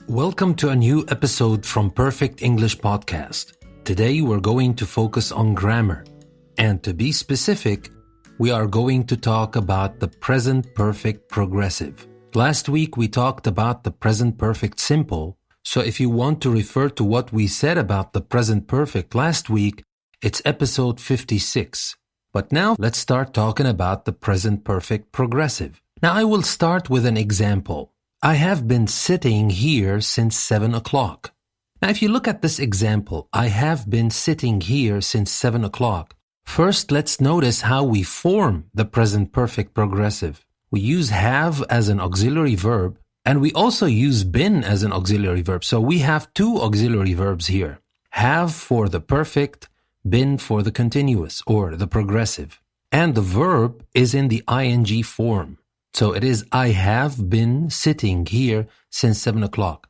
Welcome to a new episode from Perfect English Podcast. Today we're going to focus on grammar. And to be specific, we are going to talk about the present perfect progressive. Last week we talked about the present perfect simple. So if you want to refer to what we said about the present perfect last week, it's episode 56. But now let's start talking about the present perfect progressive. Now I will start with an example. I have been sitting here since 7 o'clock. Now if you look at this example, I have been sitting here since 7 o'clock. First, let's notice how we form the present perfect progressive. We use have as an auxiliary verb, and we also use been as an auxiliary verb. So we have two auxiliary verbs here. Have for the perfect, been for the continuous or the progressive. And the verb is in the ing form. So it is, I have been sitting here since 7 o'clock.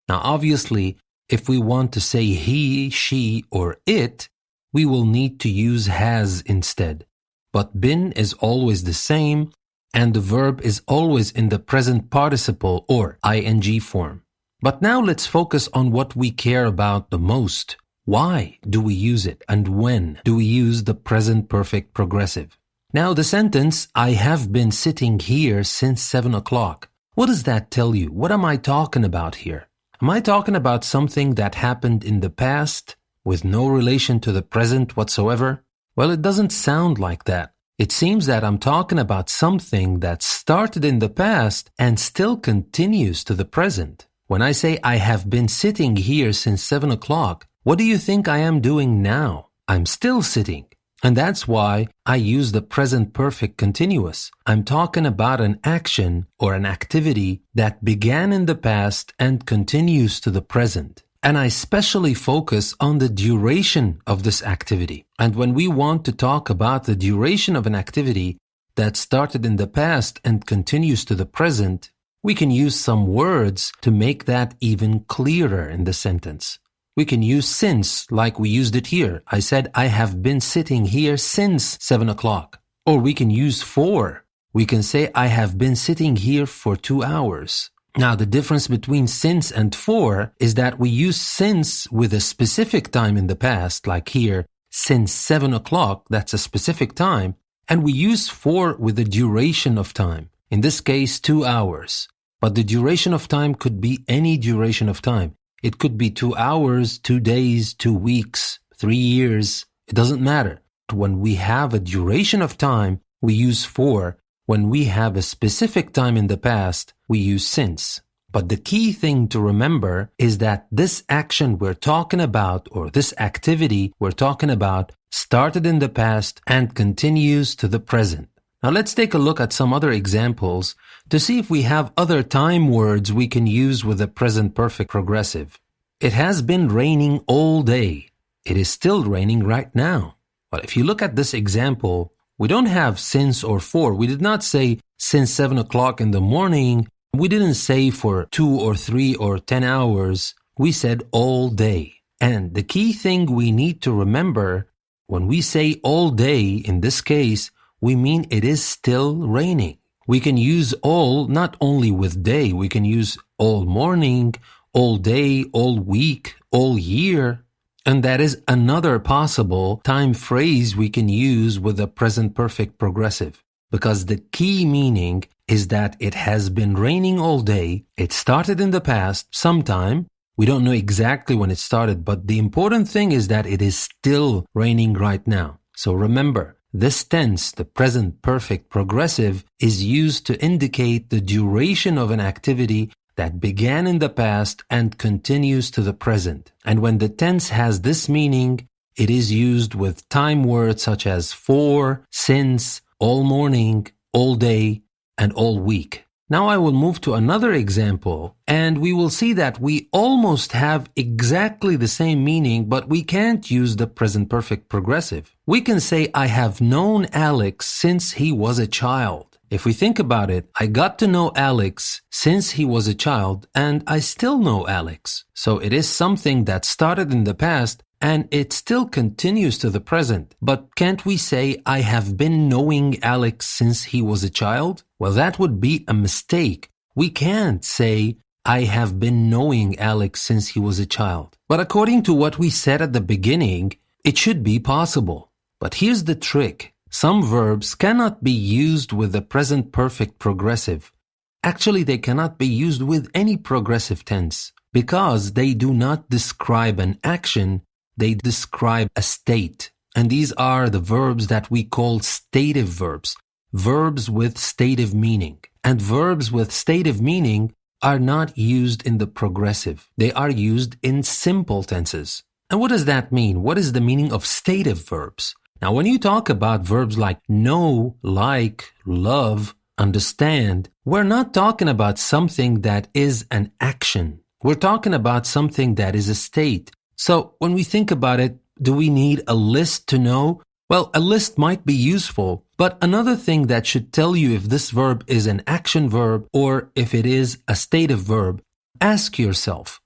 Now, obviously, if we want to say he, she, or it, we will need to use has instead. But been is always the same, and the verb is always in the present participle or ing form. But now let's focus on what we care about the most. Why do we use it, and when do we use the present perfect progressive? Now the sentence, I have been sitting here since 7 o'clock. What does that tell you? What am I talking about here? Am I talking about something that happened in the past with no relation to the present whatsoever? Well, it doesn't sound like that. It seems that I'm talking about something that started in the past and still continues to the present. When I say I have been sitting here since 7 o'clock, what do you think I am doing now? I'm still sitting. And that's why I use the present perfect continuous. I'm talking about an action or an activity that began in the past and continues to the present. And I especially focus on the duration of this activity. And when we want to talk about the duration of an activity that started in the past and continues to the present, we can use some words to make that even clearer in the sentence. We can use since, like we used it here. I said, I have been sitting here since 7 o'clock. Or we can use for. We can say, I have been sitting here for 2 hours. Now, the difference between since and for is that we use since with a specific time in the past, like here, since 7 o'clock, that's a specific time. And we use for with the duration of time. In this case, 2 hours. But the duration of time could be any duration of time. It could be 2 hours, 2 days, 2 weeks, 3 years. It doesn't matter. When we have a duration of time, we use for. When we have a specific time in the past, we use since. But the key thing to remember is that this action we're talking about, or this activity we're talking about, started in the past and continues to the present. Now let's take a look at some other examples to see if we have other time words we can use with the present perfect progressive. It has been raining all day. It is still raining right now. Well, if you look at this example, we don't have since or for. We did not say since 7 o'clock in the morning. We didn't say for 2 or 3 or 10 hours. We said all day. And the key thing we need to remember, when we say all day in this case, we mean it is still raining. We can use all not only with day, we can use all morning, all day, all week, all year. And that is another possible time phrase we can use with the present perfect progressive. Because the key meaning is that it has been raining all day. It started in the past sometime. We don't know exactly when it started, but the important thing is that it is still raining right now. So remember, this tense, the present perfect progressive, is used to indicate the duration of an activity that began in the past and continues to the present. And when the tense has this meaning, it is used with time words such as for, since, all morning, all day, and all week. Now I will move to another example, and we will see that we almost have exactly the same meaning, but we can't use the present perfect progressive. We can say, I have known Alex since he was a child. If we think about it, I got to know Alex since he was a child, and I still know Alex. So it is something that started in the past, and it still continues to the present. But can't we say, I have been knowing Alex since he was a child? Well, that would be a mistake. We can't say, I have been knowing Alex since he was a child. But according to what we said at the beginning, it should be possible. But here's the trick. Some verbs cannot be used with the present perfect progressive. Actually, they cannot be used with any progressive tense because they do not describe an action, they describe a state. And these are the verbs that we call stative verbs, verbs with stative meaning. And verbs with stative meaning are not used in the progressive. They are used in simple tenses. And what does that mean? What is the meaning of stative verbs? Now, when you talk about verbs like know, like, love, understand, we're not talking about something that is an action. We're talking about something that is a state. So when we think about it, do we need a list to know? Well, a list might be useful, but another thing that should tell you if this verb is an action verb or if it is a stative verb, ask yourself,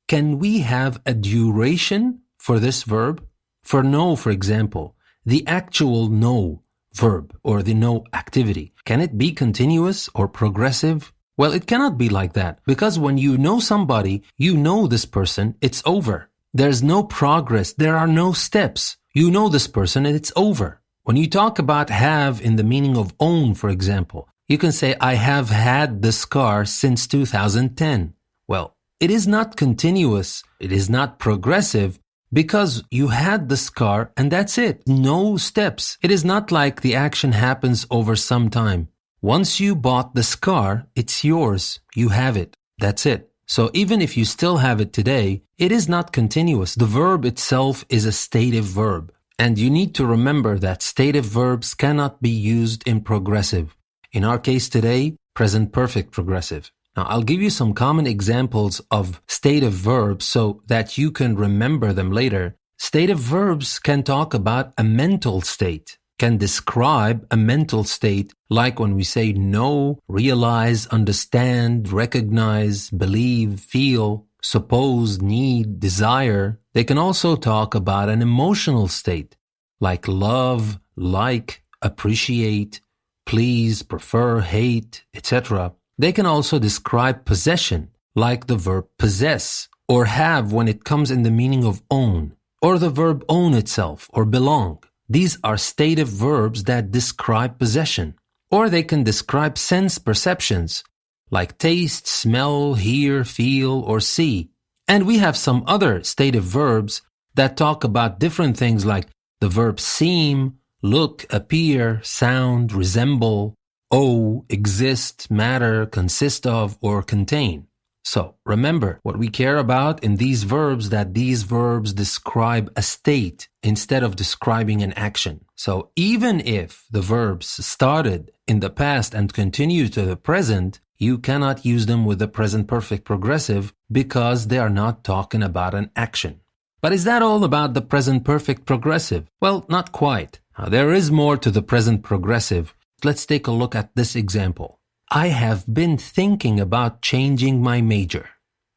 can we have a duration for this verb? For know, for example, the actual know verb or the know activity, can it be continuous or progressive? Well, it cannot be like that because when you know somebody, you know this person, it's over. There's no progress. There are no steps. You know this person and it's over. When you talk about have in the meaning of own, for example, you can say, I have had this car since 2010. Well, it is not continuous. It is not progressive because you had this car and that's it. No steps. It is not like the action happens over some time. Once you bought this car, it's yours. You have it. That's it. So even if you still have it today, it is not continuous. The verb itself is a stative verb. And you need to remember that stative verbs cannot be used in progressive. In our case today, present perfect progressive. Now, I'll give you some common examples of stative verbs so that you can remember them later. Stative verbs can talk about a mental state, can describe a mental state, like when we say know, realize, understand, recognize, believe, feel, suppose, need, desire. They can also talk about an emotional state, like love, like, appreciate, please, prefer, hate, etc. They can also describe possession, like the verb possess, or have when it comes in the meaning of own, or the verb own itself, or belong. These are stative verbs that describe possession. Or they can describe sense perceptions, like taste, smell, hear, feel, or see. And we have some other stative verbs that talk about different things like the verb seem, look, appear, sound, resemble, owe, exist, matter, consist of, or contain. So remember, what we care about in these verbs, that these verbs describe a state instead of describing an action. So even if the verbs started in the past and continue to the present, you cannot use them with the present perfect progressive because they are not talking about an action. But is that all about the present perfect progressive? Well, not quite. Now, there is more to the present progressive. Let's take a look at this example. I have been thinking about changing my major.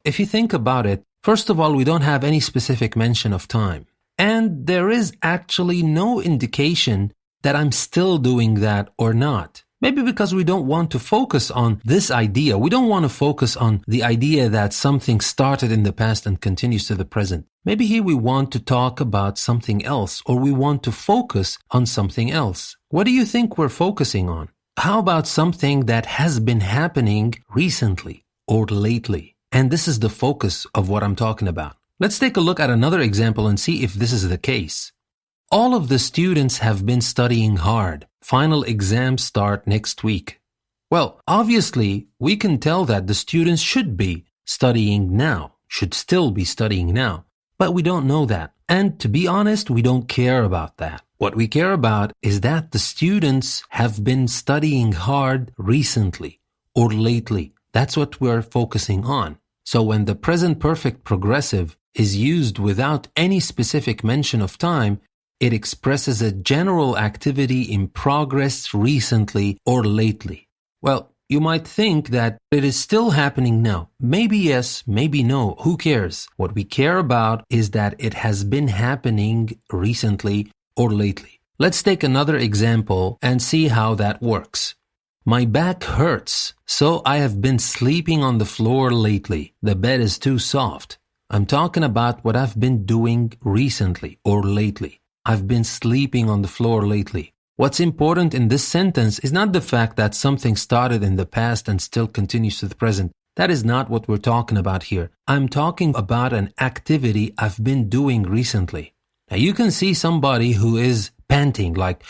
If you think about it, first of all, we don't have any specific mention of time. And there is actually no indication that I'm still doing that or not. Maybe because we don't want to focus on this idea. We don't want to focus on the idea that something started in the past and continues to the present. Maybe here we want to talk about something else, or we want to focus on something else. What do you think we're focusing on? How about something that has been happening recently or lately? And this is the focus of what I'm talking about. Let's take a look at another example and see if this is the case. All of the students have been studying hard. Final exams start next week. Well, obviously, we can tell that the students should be studying now, should still be studying now. But we don't know that. And to be honest, we don't care about that. What we care about is that the students have been studying hard recently or lately. That's what we're focusing on. So when the present perfect progressive is used without any specific mention of time, it expresses a general activity in progress recently or lately. Well, you might think that it is still happening now. Maybe yes, maybe no. Who cares? What we care about is that it has been happening recently or lately. Let's take another example and see how that works. My back hurts, so I have been sleeping on the floor lately. The bed is too soft. I'm talking about what I've been doing recently or lately. I've been sleeping on the floor lately. What's important in this sentence is not the fact that something started in the past and still continues to the present. That is not what we're talking about here. I'm talking about an activity I've been doing recently. Now you can see somebody who is panting, like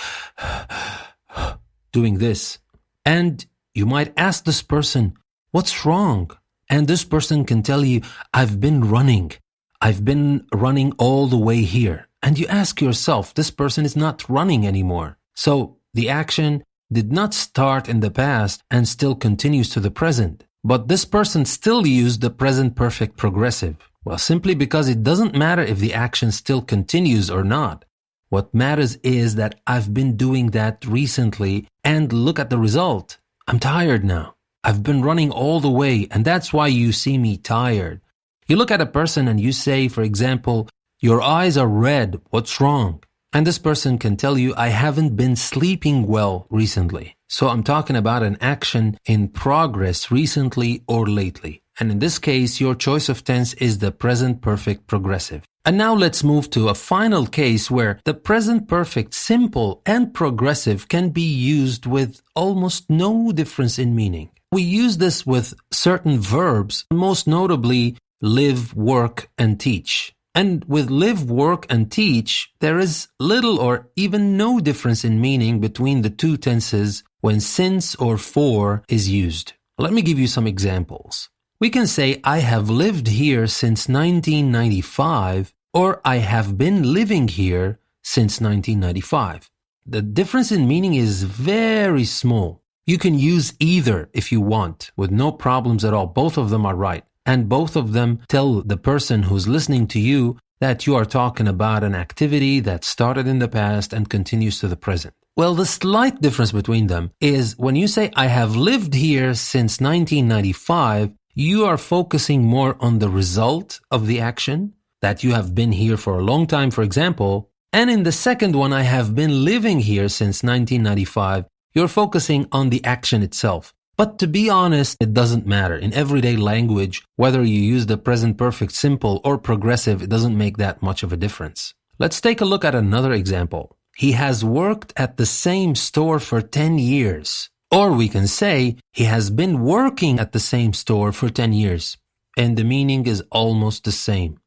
doing this. And you might ask this person, what's wrong? And this person can tell you, I've been running. I've been running all the way here. And you ask yourself, this person is not running anymore. So the action did not start in the past and still continues to the present. But this person still used the present perfect progressive. Well, simply because it doesn't matter if the action still continues or not. What matters is that I've been doing that recently and look at the result. I'm tired now. I've been running all the way and that's why you see me tired. You look at a person and you say, for example, your eyes are red. What's wrong? And this person can tell you, I haven't been sleeping well recently. So I'm talking about an action in progress recently or lately. And in this case, your choice of tense is the present perfect progressive. And now let's move to a final case where the present perfect simple and progressive can be used with almost no difference in meaning. We use this with certain verbs, most notably live, work, and teach. And with live, work, and teach, there is little or even no difference in meaning between the two tenses when since or for is used. Let me give you some examples. We can say, I have lived here since 1995, or I have been living here since 1995. The difference in meaning is very small. You can use either if you want, with no problems at all. Both of them are right. And both of them tell the person who's listening to you that you are talking about an activity that started in the past and continues to the present. Well, the slight difference between them is when you say, I have lived here since 1995, you are focusing more on the result of the action, that you have been here for a long time, for example. And in the second one, I have been living here since 1995, you're focusing on the action itself. But to be honest, it doesn't matter. In everyday language, whether you use the present perfect simple or progressive, it doesn't make that much of a difference. Let's take a look at another example. He has worked at the same store for 10 years. Or we can say, he has been working at the same store for 10 years. And the meaning is almost the same.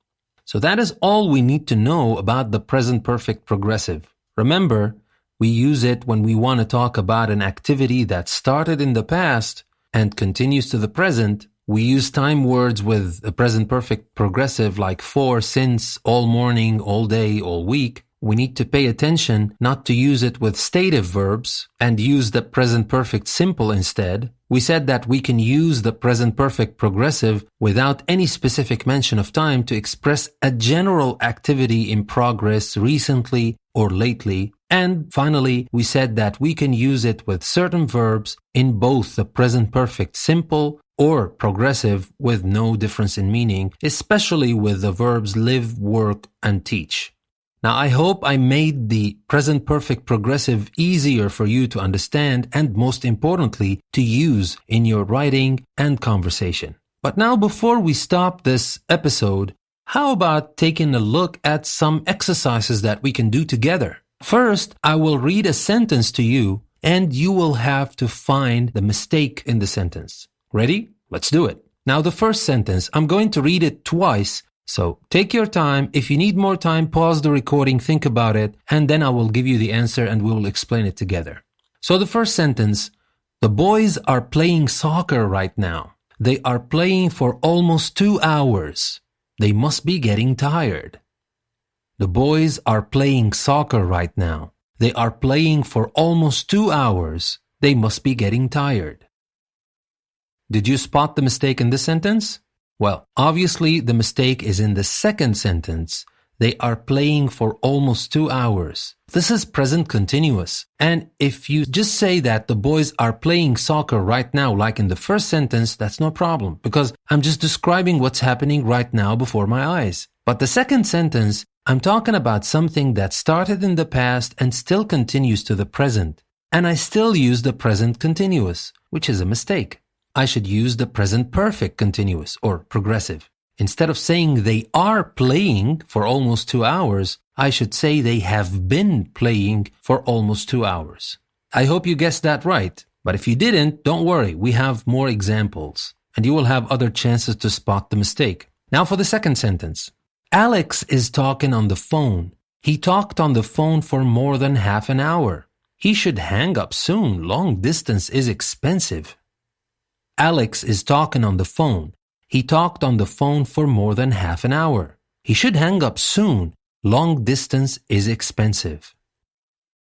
So that is all we need to know about the present perfect progressive. Remember, we use it when we want to talk about an activity that started in the past and continues to the present. We use time words with the present perfect progressive like for, since, all morning, all day, all week. We need to pay attention not to use it with stative verbs and use the present perfect simple instead. We said that we can use the present perfect progressive without any specific mention of time to express a general activity in progress recently or lately. And finally, we said that we can use it with certain verbs in both the present perfect simple or progressive with no difference in meaning, especially with the verbs live, work, and teach. Now, I hope I made the present perfect progressive easier for you to understand and, most importantly, to use in your writing and conversation. But now, before we stop this episode, how about taking a look at some exercises that we can do together? First, I will read a sentence to you, and you will have to find the mistake in the sentence. Ready? Let's do it. Now, the first sentence, I'm going to read it twice. So take your time. If you need more time, pause the recording, think about it, and then I will give you the answer and we will explain it together. So the first sentence, the boys are playing soccer right now. They are playing for almost 2 hours. They must be getting tired. The boys are playing soccer right now. They are playing for almost 2 hours. They must be getting tired. Did you spot the mistake in this sentence? Well, obviously the mistake is in the second sentence. They are playing for almost 2 hours. This is present continuous. And if you just say that the boys are playing soccer right now, like in the first sentence, that's no problem because I'm just describing what's happening right now before my eyes. But the second sentence, I'm talking about something that started in the past and still continues to the present. and I still use the present continuous, which is a mistake. I should use the present perfect continuous or progressive. Instead of saying they are playing for almost 2 hours, I should say they have been playing for almost 2 hours. I hope you guessed that right, but if you didn't, don't worry, we have more examples, and you will have other chances to spot the mistake. Now for the second sentence. Alex is talking on the phone. He talked on the phone for more than half an hour. He should hang up soon. Long distance is expensive. Alex is talking on the phone. He talked on the phone for more than half an hour. He should hang up soon. Long distance is expensive.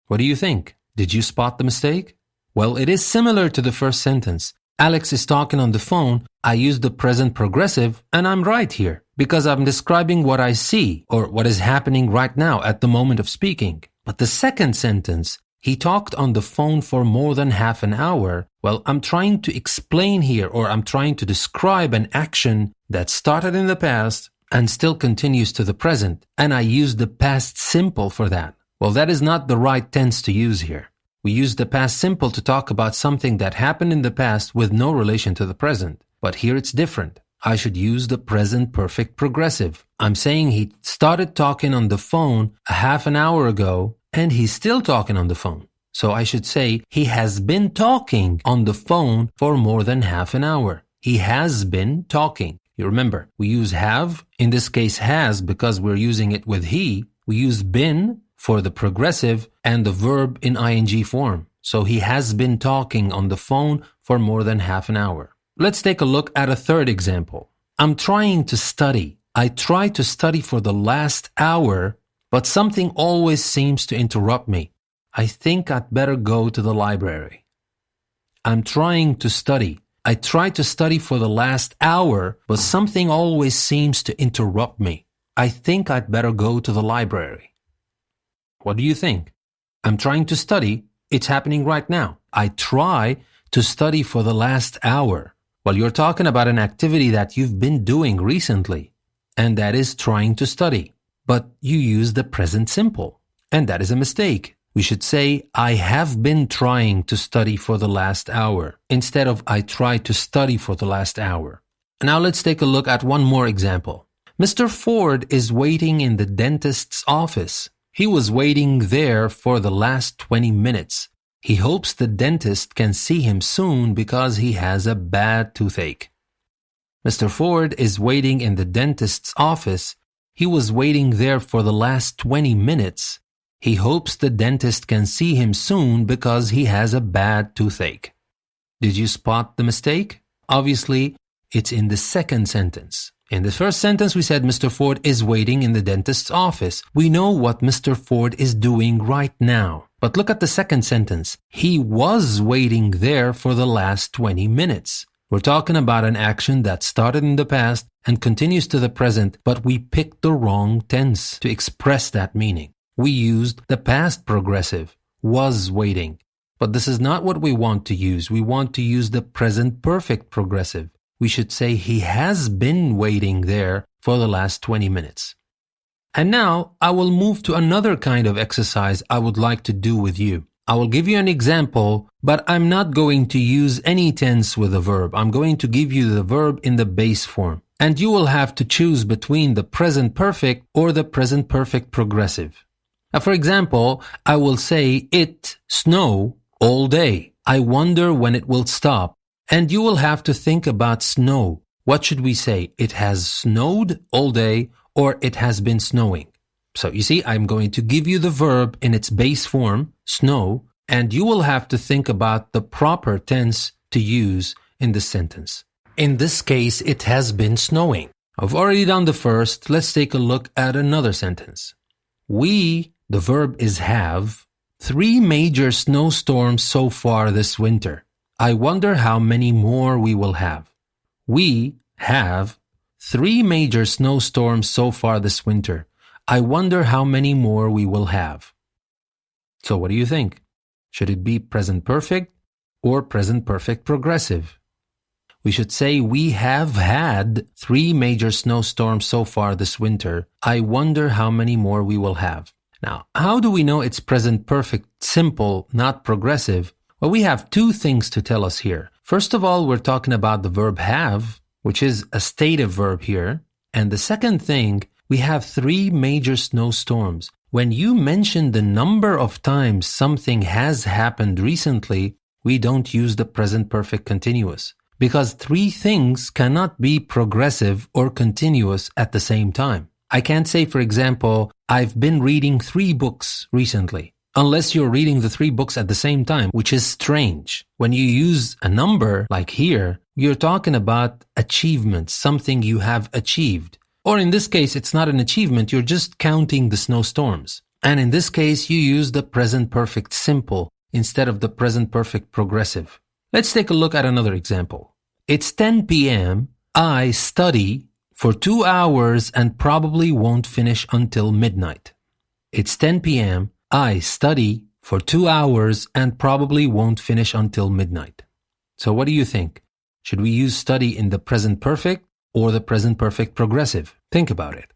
What do you think? Did you spot the mistake? Well, it is similar to the first sentence. Alex is talking on the phone. I use the present progressive, and I'm right here because I'm describing what I see or what is happening right now at the moment of speaking. But the second sentence, he talked on the phone for more than half an hour. Well, I'm trying to explain here, or I'm trying to describe an action that started in the past and still continues to the present, and I use the past simple for that. Well, that is not the right tense to use here. We use the past simple to talk about something that happened in the past with no relation to the present. But here it's different. I should use the present perfect progressive. I'm saying he started talking on the phone a half an hour ago, and he's still talking on the phone. So I should say he has been talking on the phone for more than half an hour. He has been talking. You remember, we use have, in this case has, because we're using it with he. We use been for the progressive and the verb in ing form. So he has been talking on the phone for more than half an hour. Let's take a look at a third example. I'm trying to study. I try to study for the last hour, but something always seems to interrupt me. I think I'd better go to the library. I'm trying to study. I try to study for the last hour, but something always seems to interrupt me. I think I'd better go to the library. What do you think? I'm trying to study. It's happening right now. I try to study for the last hour. Well, you're talking about an activity that you've been doing recently, and that is trying to study. But you use the present simple, and that is a mistake. We should say, I have been trying to study for the last hour, instead of I tried to study for the last hour. Now let's take a look at one more example. Mr. Ford is waiting in the dentist's office. He was waiting there for the last 20 minutes. He hopes the dentist can see him soon because he has a bad toothache. Mr. Ford is waiting in the dentist's office. He was waiting there for the last 20 minutes. He hopes the dentist can see him soon because he has a bad toothache. Did you spot the mistake? Obviously, it's in the second sentence. In the first sentence, we said Mr. Ford is waiting in the dentist's office. We know what Mr. Ford is doing right now. But look at the second sentence. He was waiting there for the last 20 minutes. We're talking about an action that started in the past and continues to the present, but we picked the wrong tense to express that meaning. We used the past progressive, was waiting. But this is not what we want to use. We want to use the present perfect progressive. We should say he has been waiting there for the last 20 minutes. And now I will move to another kind of exercise I would like to do with you. I will give you an example, but I'm not going to use any tense with the verb. I'm going to give you the verb in the base form. And you will have to choose between the present perfect or the present perfect progressive. Now, for example, I will say, it snow all day. I wonder when it will stop. And you will have to think about snow. What should we say? It has snowed all day, or it has been snowing. So you see, I'm going to give you the verb in its base form, snow, and you will have to think about the proper tense to use in the sentence. In this case, it has been snowing. I've already done the first. Let's take a look at another sentence. We, the verb is have, 3 major snowstorms so far this winter. I wonder how many more we will have. We have 3 major snowstorms so far this winter. I wonder how many more we will have. So what do you think? Should it be present perfect or present perfect progressive? We should say we have had 3 major snowstorms so far this winter. I wonder how many more we will have. Now, how do we know it's present perfect simple, not progressive? Well, we have two things to tell us here. First of all, we're talking about the verb have, which is a stative verb here. And the second thing, we have 3 major snowstorms. When you mention the number of times something has happened recently, we don't use the present perfect continuous, because 3 things cannot be progressive or continuous at the same time. I can't say, for example, I've been reading 3 books recently, unless you're reading the 3 books at the same time, which is strange. When you use a number like here, you're talking about achievements, something you have achieved. Or in this case, it's not an achievement, you're just counting the snowstorms. And in this case, you use the present perfect simple instead of the present perfect progressive. Let's take a look at another example. It's 10 p.m. I study for 2 hours and probably won't finish until midnight. It's 10 p.m. I study for 2 hours and probably won't finish until midnight. So what do you think? Should we use study in the present perfect or the present perfect progressive? Think about it.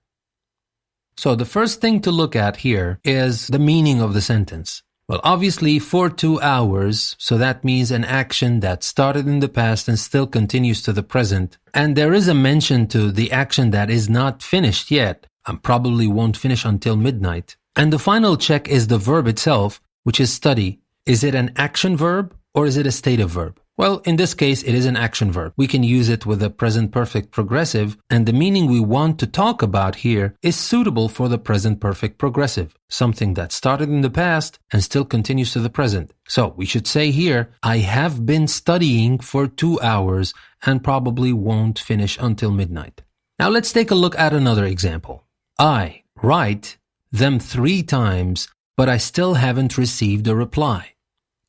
So the first thing to look at here is the meaning of the sentence. Well, obviously for 2 hours, so that means an action that started in the past and still continues to the present. And there is a mention to the action that is not finished yet and probably won't finish until midnight. And the final check is the verb itself, which is study. Is it an action verb or is it a stative verb? Well, in this case, it is an action verb. We can use it with a present perfect progressive, and the meaning we want to talk about here is suitable for the present perfect progressive, something that started in the past and still continues to the present. So we should say here, I have been studying for 2 hours and probably won't finish until midnight. Now let's take a look at another example. I write them 3 times, but I still haven't received a reply.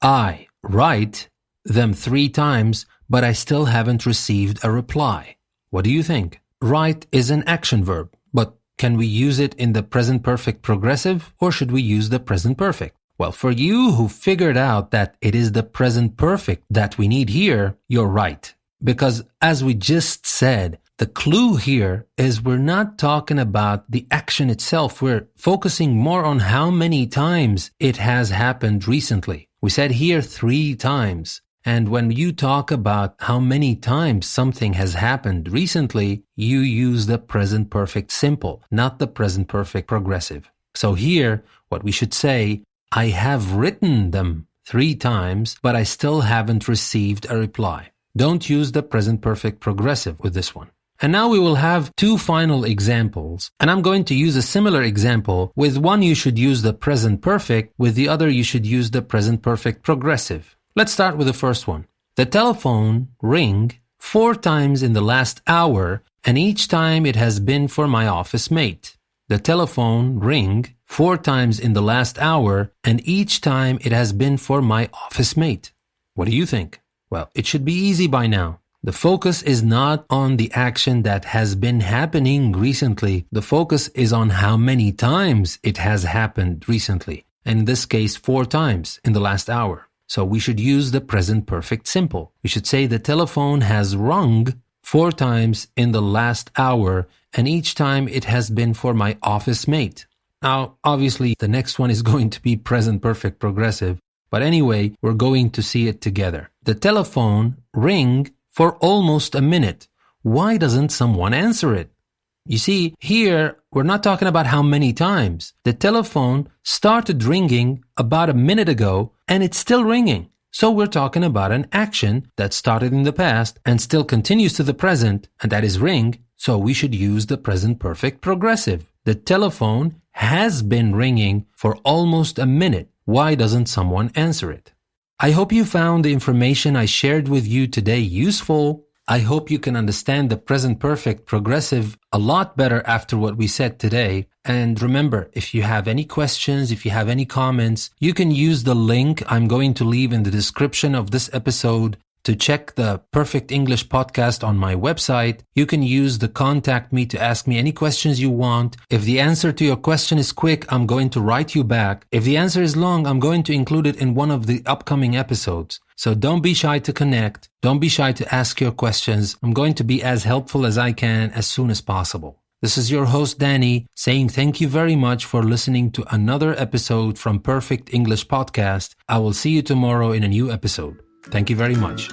I write them 3 times, but I still haven't received a reply. What do you think? Write is an action verb, but can we use it in the present perfect progressive or should we use the present perfect? Well, for you who figured out that it is the present perfect that we need here, you're right. Because as we just said, the clue here is we're not talking about the action itself. We're focusing more on how many times it has happened recently. We said here 3 times. And when you talk about how many times something has happened recently, you use the present perfect simple, not the present perfect progressive. So here, what we should say, I have written them 3 times, but I still haven't received a reply. Don't use the present perfect progressive with this one. And now we will have 2 final examples, and I'm going to use a similar example. With one you should use the present perfect, with the other you should use the present perfect progressive. Let's start with the first one. The telephone rang 4 times in the last hour, and each time it has been for my office mate. The telephone rang 4 times in the last hour, and each time it has been for my office mate. What do you think? Well, it should be easy by now. The focus is not on the action that has been happening recently. The focus is on how many times it has happened recently. And in this case, 4 times in the last hour. So we should use the present perfect simple. We should say the telephone has rung 4 times in the last hour, and each time it has been for my office mate. Now, obviously, the next one is going to be present perfect progressive. But anyway, we're going to see it together. The telephone rang for almost a minute. Why doesn't someone answer it? You see, here, we're not talking about how many times. The telephone started ringing about a minute ago, and it's still ringing. So we're talking about an action that started in the past and still continues to the present, and that is ring, so we should use the present perfect progressive. The telephone has been ringing for almost a minute. Why doesn't someone answer it? I hope you found the information I shared with you today useful. I hope you can understand the present perfect progressive a lot better after what we said today. And remember, if you have any questions, if you have any comments, you can use the link I'm going to leave in the description of this episode to check the Perfect English podcast on my website. You can use the contact me to ask me any questions you want. If the answer to your question is quick, I'm going to write you back. If the answer is long, I'm going to include it in one of the upcoming episodes. So don't be shy to connect. Don't be shy to ask your questions. I'm going to be as helpful as I can as soon as possible. This is your host, Danny, saying thank you very much for listening to another episode from Perfect English Podcast. I will see you tomorrow in a new episode. Thank you very much.